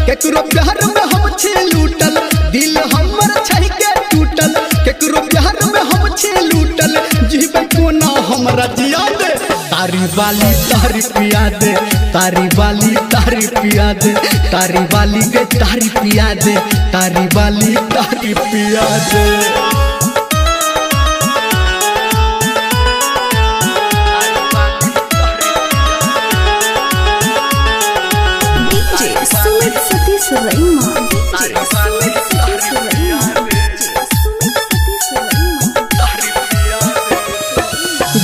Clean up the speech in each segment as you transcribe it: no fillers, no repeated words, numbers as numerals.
केकरो प्यार में हम छे लूटल, दिल हमर छै के टूटल। केकरो प्यार में हम छे लूटल, जीवन कोना हमरा जिया दे। तारी वाली तारी पिया दे, तारी वाली तारी पिया दे, तारी वाली के तारी पिया दे, तारी वाली तारी पिया दे।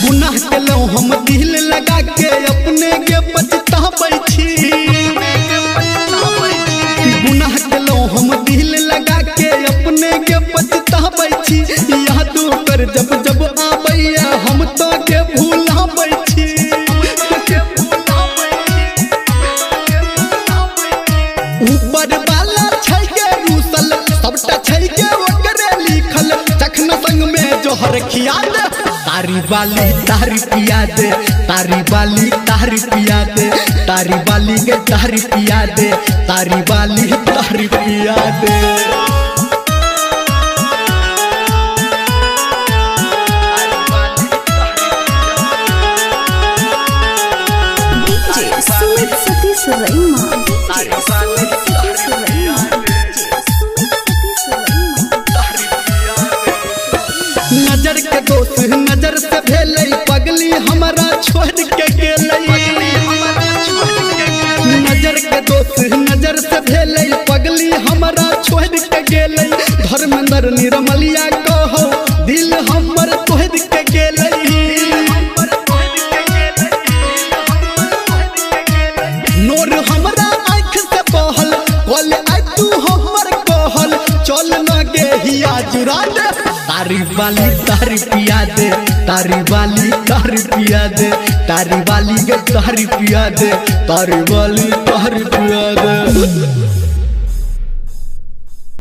गुनाह केलौ हम दिल लगा के अपने के पछताबै छी। गुनाह केलौ हम दिल लगा के अपने के पछताबै छी। याद कर जब जब आबैया हम तो के भूलाबै छी। ऊपर वाला छै के रूसल, सबटा छै के ओकरे लिखल। जखन संग में जोहर खिया दे, तारी वाली तारी पिया दे, तारी वाली तारी पिया दे, तारी वाली के तारी पिया दे, तारी वाली तारी पिया दे। नजर के दोस्त नजर से भेलै, पगली हमारा छोड़ के गेलै। नजर के दोस्त नजर से भेलै, पगली हमारा छोड़ के गेलै। धर्मेंद्र निर्मलिया कहो दिल हमर तोड़ के गेलै। नोर हमरा आँख से बहल, बोले आई तू हमर कहल। चल न गे हिया जुरा दे, तारी वाली तारी पिया दे, तारी वाली तारी पिया दे, तारी वाली के तारी पिया दे, तारी वाली तारी पिया दे।